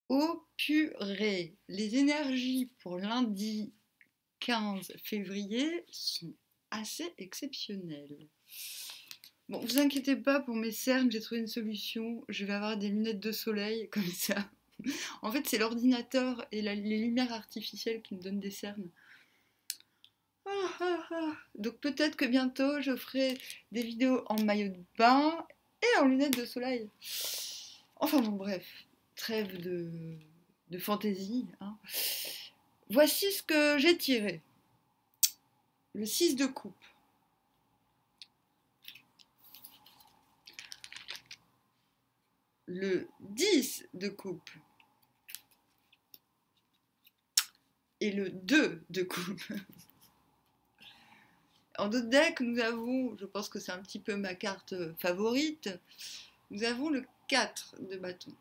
Oh purée, les énergies pour lundi 15 février sont assez exceptionnelles. Bon, vous inquiétez pas pour mes cernes, j'ai trouvé une solution. Je vais avoir des lunettes de soleil comme ça. En fait, c'est l'ordinateur et les lumières artificielles qui me donnent des cernes. Donc peut-être que bientôt je ferai des vidéos en maillot de bain et en lunettes de soleil. Enfin bon, bref, trêve de fantaisie, hein. Voici ce que j'ai tiré. Le 6 de coupe. Le 10 de coupe. Et le 2 de coupe. En d'autres decks, nous avons, je pense que c'est un petit peu ma carte favorite, nous avons le 4 de bâton.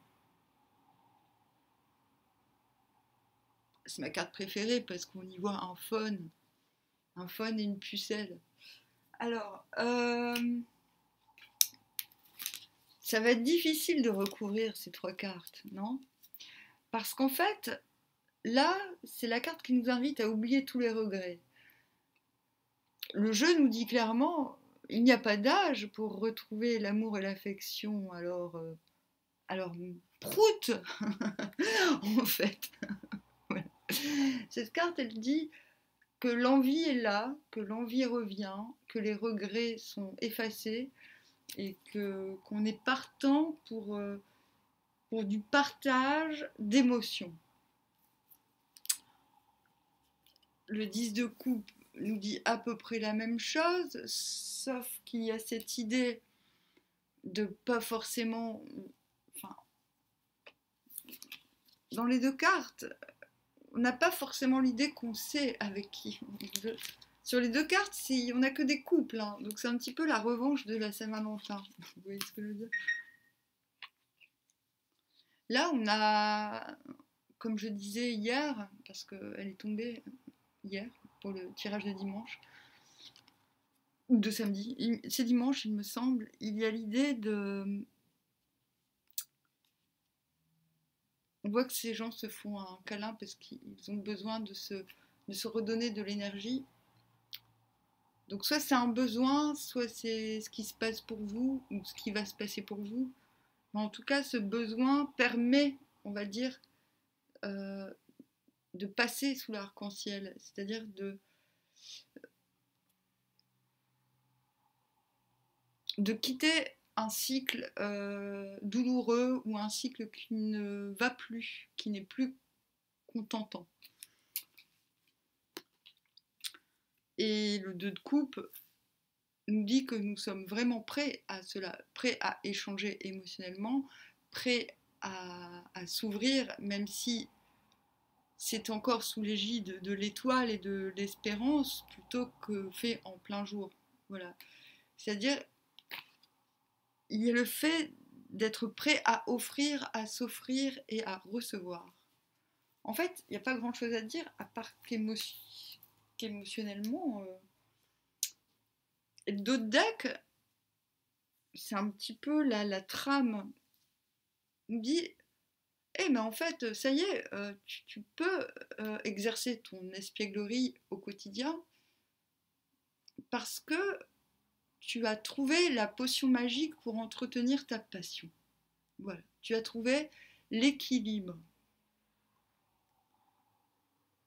C'est ma carte préférée parce qu'on y voit un faune et une pucelle. Alors, ça va être difficile de recouvrir ces trois cartes, non? Parce qu'en fait, là, c'est la carte qui nous invite à oublier tous les regrets. Le jeu nous dit clairement, il n'y a pas d'âge pour retrouver l'amour et l'affection, alors prout en fait. Voilà. Cette carte, elle dit que l'envie est là, que l'envie revient, que les regrets sont effacés et qu'on est partant pour du partage d'émotions. Le 10 de coupe nous dit à peu près la même chose, sauf qu'il y a cette idée de pas forcément... Enfin, dans les deux cartes, on n'a pas forcément l'idée qu'on sait avec qui. Sur les deux cartes, on n'a que des couples, hein, donc c'est un petit peu la revanche de la Saint-Valentin. Vous voyez ce que je veux dire? Là, on a, comme je disais hier, parce qu'elle est tombée hier pour le tirage de dimanche, ou de samedi, c'est dimanche il me semble, il y a l'idée de... On voit que ces gens se font un câlin parce qu'ils ont besoin de se redonner de l'énergie. Donc soit c'est un besoin, soit c'est ce qui se passe pour vous, ou ce qui va se passer pour vous. Mais en tout cas, ce besoin permet, on va dire, euh, de passer sous l'arc-en-ciel, c'est-à-dire de quitter un cycle douloureux ou un cycle qui ne va plus, qui n'est plus contentant. Et le 2 de coupe nous dit que nous sommes vraiment prêts à cela, prêts à échanger émotionnellement, prêts à s'ouvrir, même si c'est encore sous l'égide de l'étoile et de l'espérance plutôt que fait en plein jour. Voilà. C'est-à-dire, il y a le fait d'être prêt à offrir, à s'offrir et à recevoir. En fait, il n'y a pas grand-chose à dire à part qu'émotionnellement, d'autres decks, c'est un petit peu la trame. On dit, mais en fait, ça y est, tu peux exercer ton espièglerie au quotidien parce que tu as trouvé la potion magique pour entretenir ta passion. Voilà, tu as trouvé l'équilibre.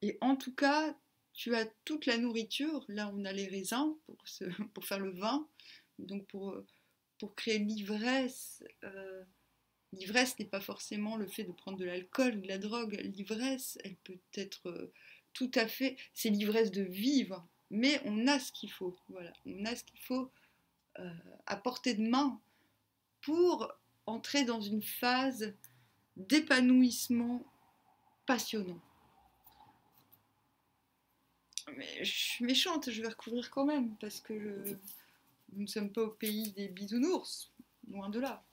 Et en tout cas, tu as toute la nourriture. Là, on a les raisins pour faire le vin, donc pour créer l'ivresse. L'ivresse n'est pas forcément le fait de prendre de l'alcool ou de la drogue. L'ivresse, elle peut être tout à fait... C'est l'ivresse de vivre. Mais on a ce qu'il faut. Voilà, on a ce qu'il faut à portée de main pour entrer dans une phase d'épanouissement passionnant. Mais je suis méchante, je vais recouvrir quand même, parce que nous ne sommes pas au pays des bisounours, loin de là.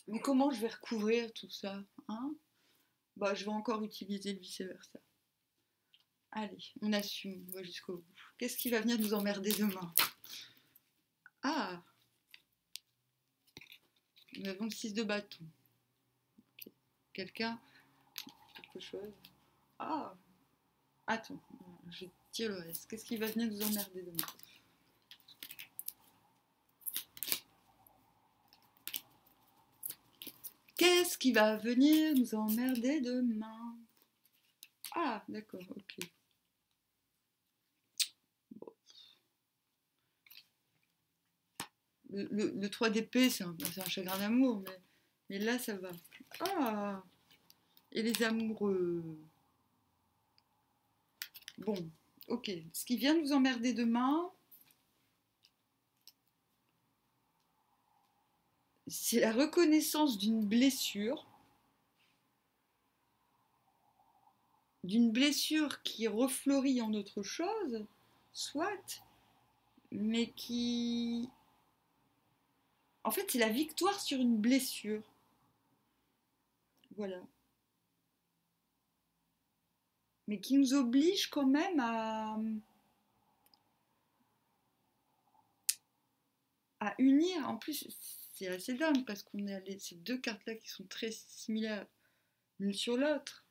Mais comment je vais recouvrir tout ça, hein? Bah, je vais encore utiliser le vice-versa. Allez, on assume, on va jusqu'au bout. Qu'est-ce qui va venir nous emmerder demain? Ah, nous avons le 6 de bâton. quelqu'un, quelque chose. Ah, attends, je tire le reste. Qu'est-ce qui va venir nous emmerder demain? Qu'est-ce qui va venir nous emmerder demain? Ah, d'accord, ok. Bon. Le 3 d'épée, c'est un chagrin d'amour, mais là, ça va. Ah, et les amoureux. Bon, ok. Ce qui vient nous emmerder demain, c'est la reconnaissance d'une blessure qui refleurit en autre chose, soit, mais qui... En fait, c'est la victoire sur une blessure. Voilà. Mais qui nous oblige quand même à unir. En plus, c'est assez dingue parce qu'on a ces deux cartes-là qui sont très similaires l'une sur l'autre.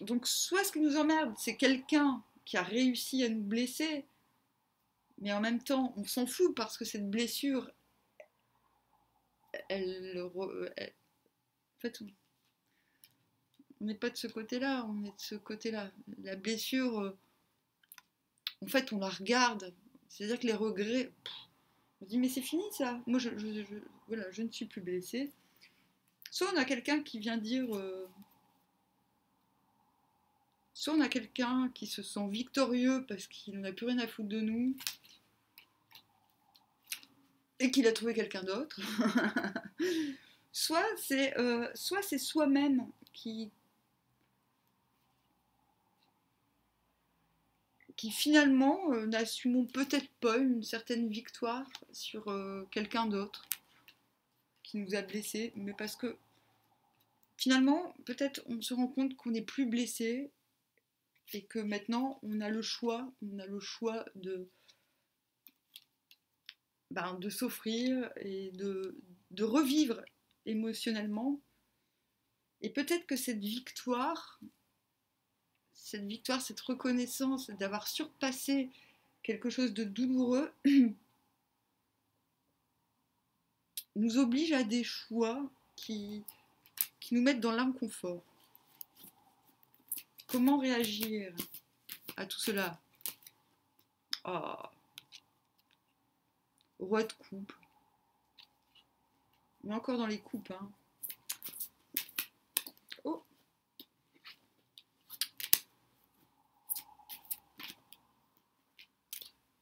Donc, soit ce qui nous emmerde, c'est quelqu'un qui a réussi à nous blesser, mais en même temps, on s'en fout parce que cette blessure, en fait, on n'est pas de ce côté-là, on est de ce côté-là. La blessure, en fait, on la regarde. C'est-à-dire que les regrets, on se dit, mais c'est fini ça. Moi, voilà, je ne suis plus blessée. Soit on a quelqu'un qui vient dire... soit on a quelqu'un qui se sent victorieux parce qu'il n'en a plus rien à foutre de nous et qu'il a trouvé quelqu'un d'autre. soit c'est soi-même qui finalement n'assumons peut-être pas une certaine victoire sur quelqu'un d'autre qui nous a blessés, mais parce que finalement, peut-être on se rend compte qu'on n'est plus blessé et que maintenant on a le choix de s'offrir et de revivre émotionnellement. Et peut-être que cette victoire, cette reconnaissance d'avoir surpassé quelque chose de douloureux, nous oblige à des choix qui nous mettent dans l'inconfort. Comment réagir à tout cela? Oh. Roi de coupe. On est encore dans les coupes, hein. Oh.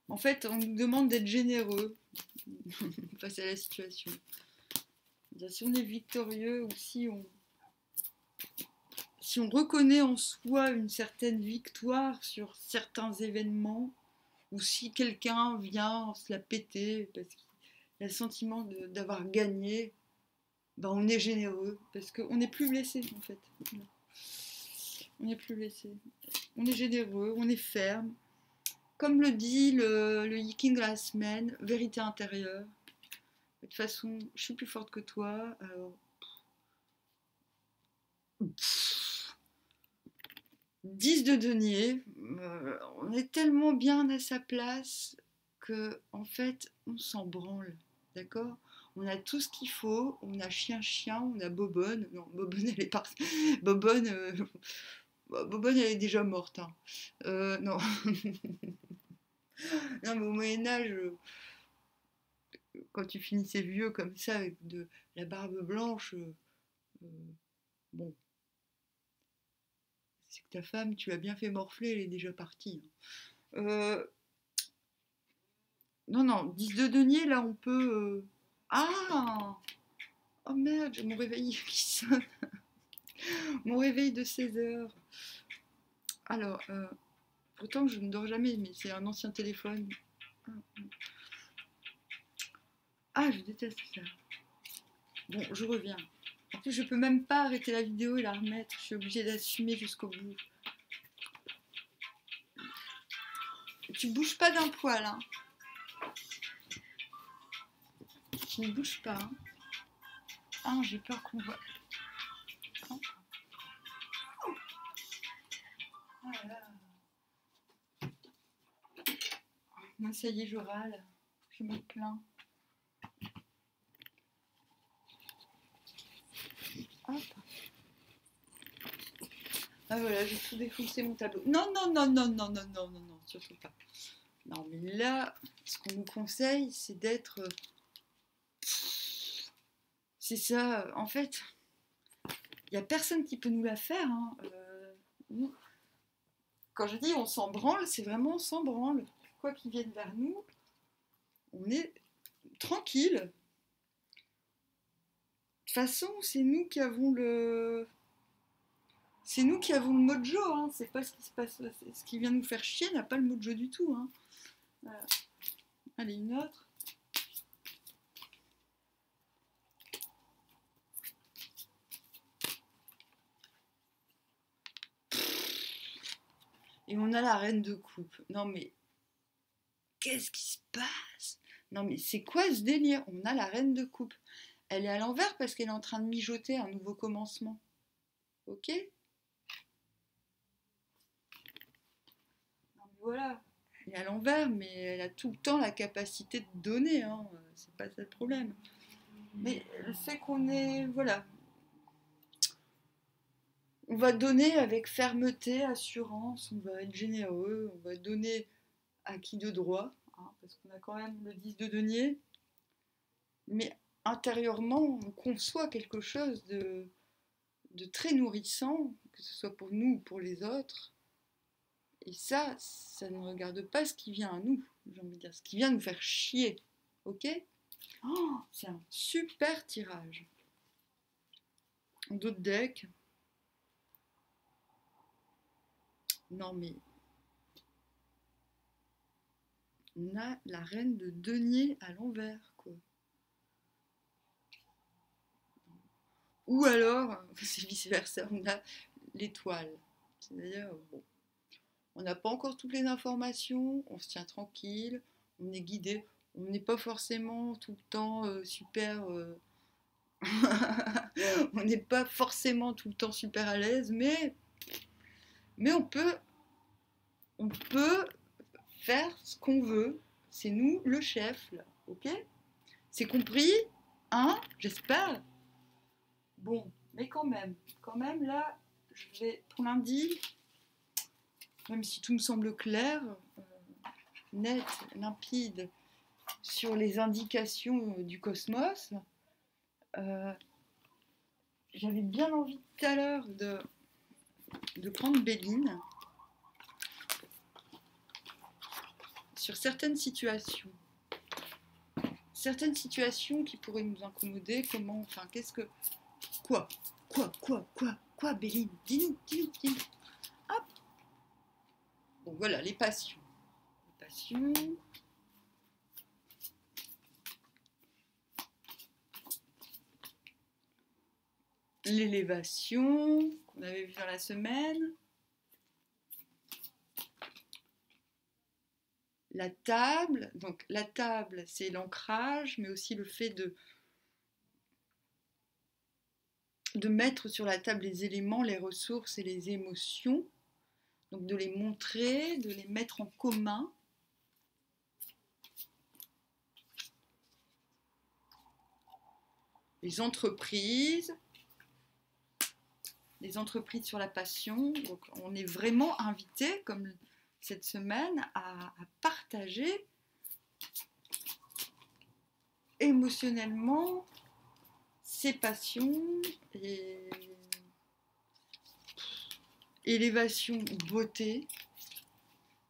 En fait, on nous demande d'être généreux face à la situation. Si on est victorieux ou si on reconnaît en soi une certaine victoire sur certains événements, ou si quelqu'un vient se la péter parce qu'il a le sentiment d'avoir gagné, ben on est généreux parce qu'on n'est plus blessé en fait. On n'est plus blessé. On est généreux, on est ferme. Comme le dit le Yiking de la semaine, vérité intérieure. De toute façon, je suis plus forte que toi, alors... 10 de denier, on est tellement bien à sa place que en fait on s'en branle, d'accord? On a tout ce qu'il faut, on a chien, on a Bobonne, non Bobonne elle est partie, Bobonne, Bobonne elle est déjà morte, hein. Non, non mais au Moyen-Âge, quand tu finissais vieux comme ça avec de la barbe blanche, bon, c'est que ta femme, tu l'as bien fait morfler, elle est déjà partie, hein. Non, 10 de denier, là, on peut... Ah! Oh merde, j'ai mon réveil qui sonne. Mon réveil de 16 heures. Alors, pourtant, je ne dors jamais, mais c'est un ancien téléphone. Ah, je déteste ça. Bon, je reviens. En plus, je peux même pas arrêter la vidéo et la remettre. Je suis obligée d'assumer jusqu'au bout. Tu bouges pas d'un poil, hein. Tu ne bouges pas, hein. Ah, j'ai peur qu'on voit. Oh là là. Moi, ça y est, je râle. Je me plains. Hop. Ah voilà, j'ai tout défoncé mon tableau. Non, non, non, non, non, non, non, non, non, surtout pas. Non, mais là, ce qu'on nous conseille, c'est d'être... C'est ça, en fait, il n'y a personne qui peut nous la faire. Hein. Quand je dis on s'en branle, c'est vraiment on s'en branle. Quoi qu'ils viennent vers nous, on est tranquille. De toute façon, c'est nous qui avons le... C'est nous qui avons le mojo, hein. C'est pas ce qui se passe, ce qui vient nous faire chier n'a pas le mojo du tout. Hein. Voilà. Allez, une autre. Et on a la reine de coupe. Non mais, qu'est-ce qui se passe? Non mais c'est quoi ce délire? On a la reine de coupe. Elle est à l'envers parce qu'elle est en train de mijoter un nouveau commencement. Ok? Non mais voilà. Elle est à l'envers, mais elle a tout le temps la capacité de donner. Hein. C'est pas ça le problème. Mais le fait qu'on est... Voilà. On va donner avec fermeté, assurance, on va être généreux, on va donner à qui de droit, hein, parce qu'on a quand même le 10 de denier, mais intérieurement, on conçoit quelque chose de très nourrissant, que ce soit pour nous ou pour les autres, et ça ne regarde pas ce qui vient à nous, j'ai envie de dire, ce qui vient nous faire chier, ok? Oh, c'est un super tirage. D'autres decks. Non mais on a la reine de denier à l'envers, quoi. Ou alors, c'est vice-versa, on a l'étoile. C'est-à-dire, bon, on n'a pas encore toutes les informations, on se tient tranquille, on est guidé, on n'est pas forcément tout le temps super... on n'est pas forcément tout le temps super à l'aise, mais on peut faire ce qu'on veut. C'est nous le chef, là, ok? C'est compris? Hein? J'espère. Bon, mais quand même, là, je vais, pour lundi, même si tout me semble clair, net, limpide, sur les indications du cosmos, j'avais bien envie tout à l'heure de prendre Béline sur certaines situations. Certaines situations qui pourraient nous incommoder, comment, enfin, qu'est-ce que... Quoi, Béline? Dis-nous. Hop. Bon, voilà, les passions. Les passions... L'élévation qu'on avait vu dans la semaine, la table, donc la table c'est l'ancrage, mais aussi le fait de mettre sur la table les éléments, les ressources et les émotions, donc de les montrer, de les mettre en commun. Les entreprises sur la passion, donc on est vraiment invité, comme cette semaine, à partager émotionnellement ses passions et élévation, beauté.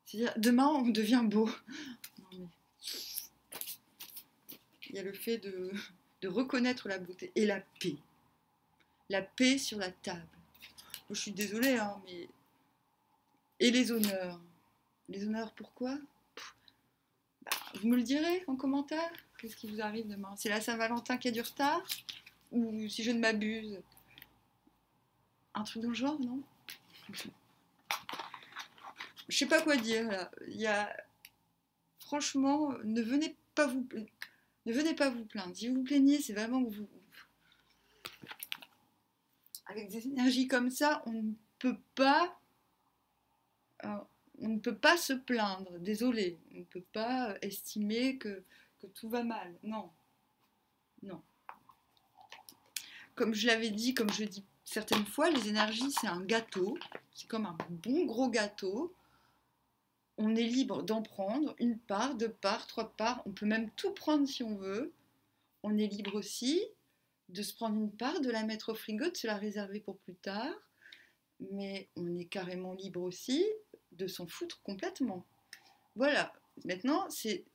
C'est-à-dire, demain, on devient beau. Non, mais... Il y a le fait de reconnaître la beauté et la paix. La paix sur la table. Moi, je suis désolée, hein, mais... Et les honneurs. Les honneurs, pourquoi? Bah, vous me le direz en commentaire. Qu'est-ce qui vous arrive demain? C'est la Saint-Valentin qui a du retard? Ou si je ne m'abuse, un truc dans le genre, non? Je sais pas quoi dire là. Il y a... Franchement, ne venez pas vous plaindre. Si vous vous plaignez, c'est vraiment que avec des énergies comme ça, peut pas, euh, on ne peut pas se plaindre. Désolé, on ne peut pas estimer que tout va mal. Non, non. Comme je l'avais dit, comme je dis certaines fois, les énergies, c'est un gâteau. C'est comme un bon gros gâteau. On est libre d'en prendre une part, deux parts, trois parts. On peut même tout prendre si on veut. On est libre aussi de se prendre une part, de la mettre au frigo, de se la réserver pour plus tard. Mais on est carrément libre aussi de s'en foutre complètement. Voilà. Maintenant, ces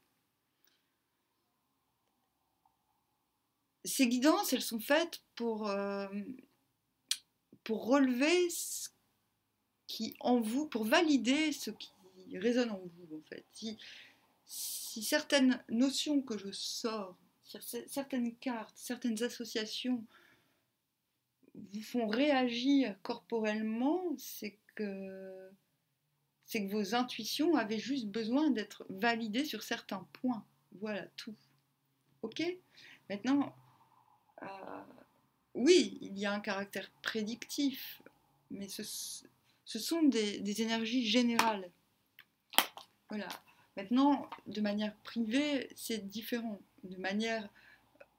guidances, elles sont faites pour relever ce qui en vous, pour valider ce qui résonne en vous, en fait. Si certaines notions que je sors, certaines cartes, certaines associations vous font réagir corporellement, c'est que vos intuitions avaient juste besoin d'être validées sur certains points. Voilà, tout. Ok? Maintenant, euh, oui, il y a un caractère prédictif, mais ce sont des énergies générales. Voilà. Maintenant, de manière privée, c'est différent. De manière,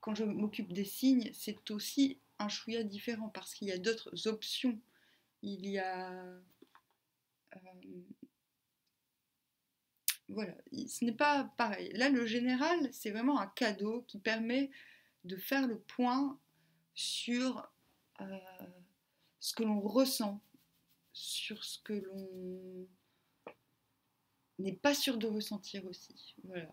quand je m'occupe des signes, c'est aussi un chouïa différent parce qu'il y a d'autres options. Il y a... voilà, ce n'est pas pareil. Là, le général, c'est vraiment un cadeau qui permet de faire le point sur euh, ce que l'on ressent, sur ce que l'on n'est pas sûr de ressentir aussi. Voilà.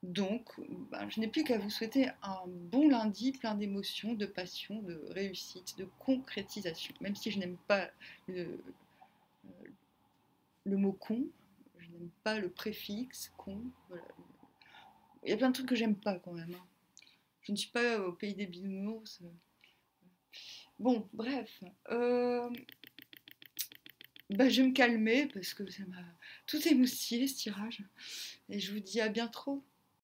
Donc, ben, je n'ai plus qu'à vous souhaiter un bon lundi plein d'émotions, de passion, de réussite, de concrétisation. Même si je n'aime pas le, le mot con, je n'aime pas le préfixe con. Voilà. Il y a plein de trucs que j'aime pas quand même. Hein. Je ne suis pas au pays des bisounours. Bon, bref. Bah, je vais me calmer parce que ça m'a tout émoustillé ce tirage. Et je vous dis à bientôt.